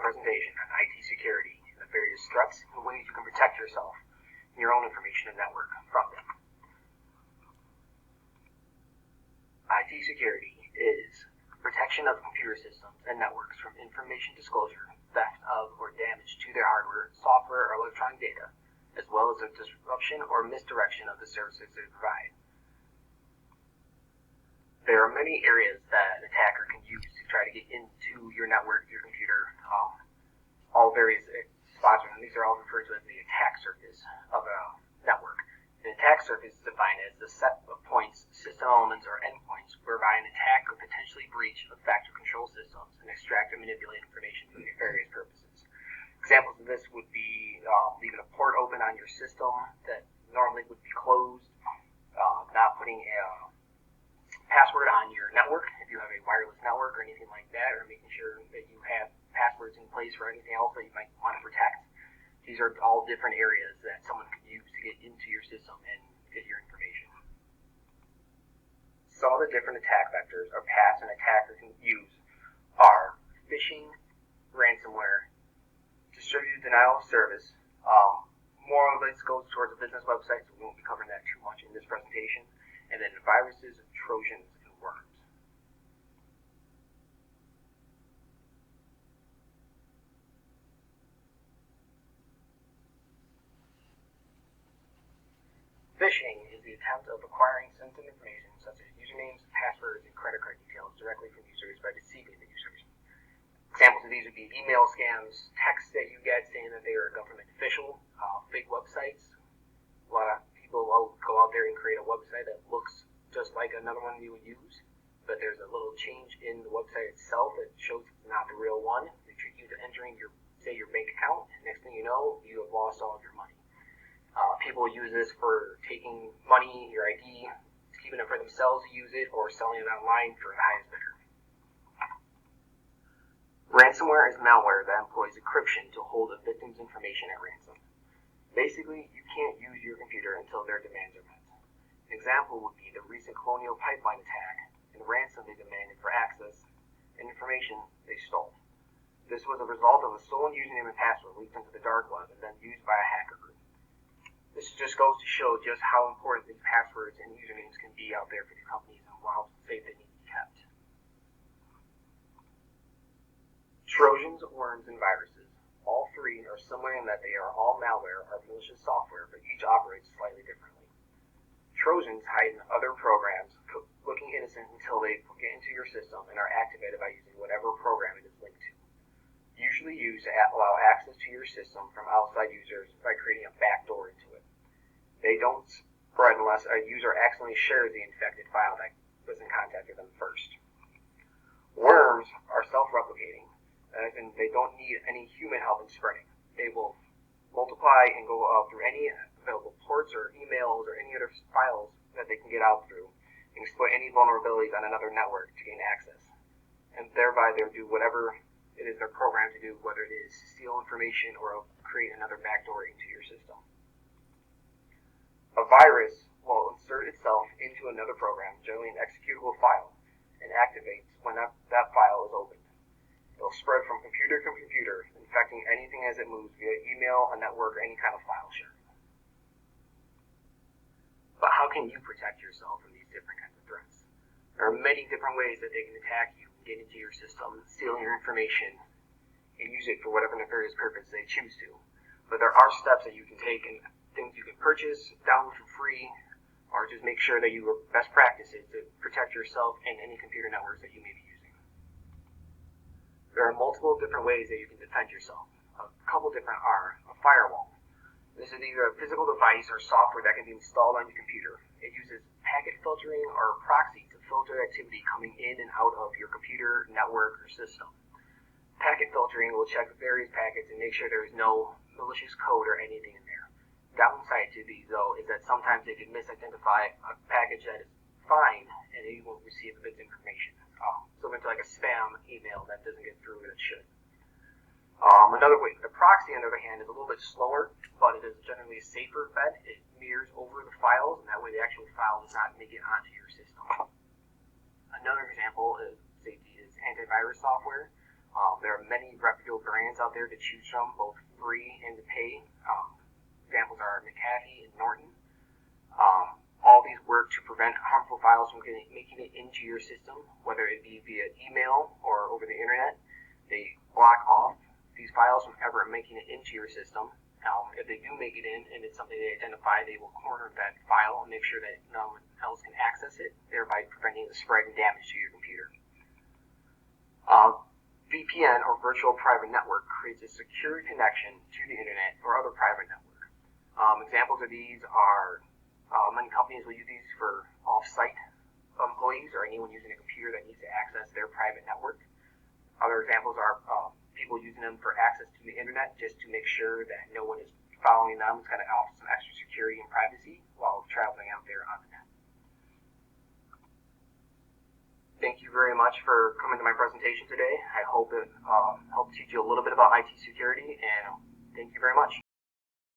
presentation on IT security and the various threats and ways you can protect yourself and your own information and network from them. IT security is protection of computer systems and networks from information disclosure, theft of, or damage to their hardware, software, or electronic data, as well as the disruption or misdirection of the services they provide. There are many areas that an attacker can use to try to get into your network, your computer, all various spots, and these are all referred to as the attack surface of a network. An attack surface is defined as the set of points, system elements, or endpoints whereby an attack could potentially breach effective control systems and extract and manipulate information for various purposes. Examples of this would be leaving a port open on your system that normally would be closed, not putting a password on your network if you have a wireless network or anything like that, or making sure that you have passwords in place for anything else that you might want to protect. These are all different areas that someone can use to get into your system and get your information. Some of the different attack vectors or paths an attacker can use are phishing, ransomware, distributed denial of service. More of this goes towards a business website, so we won't be covering that too much in this presentation. And then viruses, Trojans, and worms. Phishing is the attempt of acquiring sensitive information such as usernames, passwords, and credit card details directly from users by deceiving the users. Examples of these would be email scams, texts that you get saying that they are a government official, fake websites. A lot of people will go out there and create a website that looks just like another one you would use, but there's a little change in the website itself that shows it's not the real one. They trick you to entering your bank account, and next thing you know, you have lost all of your money. People use this for taking money, your ID, keeping it for themselves to use it, or selling it online for the highest bidder. Ransomware is malware that employs encryption to hold a victim's information at ransom. Basically, you can't use your computer until their demands are met. An example would be the recent Colonial Pipeline attack and ransom they demanded for access and information they stole. This was a result of a stolen username and password leaked into the dark web and then used by a hacker group. This just goes to show just how important these passwords and usernames can be out there for the companies and how safe they need to be kept. Trojans, worms, and viruses. All three are similar in that they are all malware or malicious software, but each operates slightly differently. Trojans hide in other programs, looking innocent until they get into your system and are activated by using whatever program it is linked to. Usually used to allow access to your system from outside users by creating a backdoor into it. They don't spread unless a user accidentally shares the infected file that was in contact with them first. Worms are self-replicating, and they don't need any human help in spreading. They will multiply and go out through any available ports or emails or any other files that they can get out through and exploit any vulnerabilities on another network to gain access. And thereby they'll do whatever it is they're programmed to do, whether it is steal information or create another backdoor into your system. A virus will insert itself into another program, generally an executable file, and activates when that file is opened. It will spread from computer to computer, infecting anything as it moves via email, a network, or any kind of file sharing. But how can you protect yourself from these different kinds of threats? There are many different ways that they can attack you, get into your system, steal your information, and use it for whatever nefarious purpose they choose to. But there are steps that you can take and things you can purchase, download for free, or just make sure that you are best practices to protect yourself and any computer networks that you may be using. There are multiple different ways that you can defend yourself. A couple different are a firewall. This is either a physical device or software that can be installed on your computer. It uses packet filtering or a proxy to filter activity coming in and out of your computer, network, or system. Packet filtering will check various packets and make sure there is no malicious code or anything in there. Downside to these, though, is that sometimes they can misidentify a package that is fine and you won't receive its information. Similar to like a spam email that doesn't get through that it should. Another way, the proxy, on the other hand, is a little bit slower, but it is generally a safer bet. It mirrors over the files, and that way the actual file does not make it onto your system. Another example of safety is antivirus software. There are many reputable brands out there to choose from, both free and to pay. Examples are McAfee and Norton. All these work to prevent harmful files from making it into your system, whether it be via email or over the internet. They block off these files from ever making it into your system. If they do make it in and it's something they identify, they will corner that file and make sure that no one else can access it, thereby preventing the spread and damage to your computer. VPN, or Virtual Private Network, creates a secure connection to the internet or other private network. Examples of these are many companies will use these for off-site employees or anyone using a computer that needs to access their private network. Other examples are people using them for access to the internet just to make sure that no one is following them. It's kind of offer some extra security and privacy while traveling out there on the net. Thank you very much for coming to my presentation today. I hope it helped teach you a little bit about IT security, and thank you very much.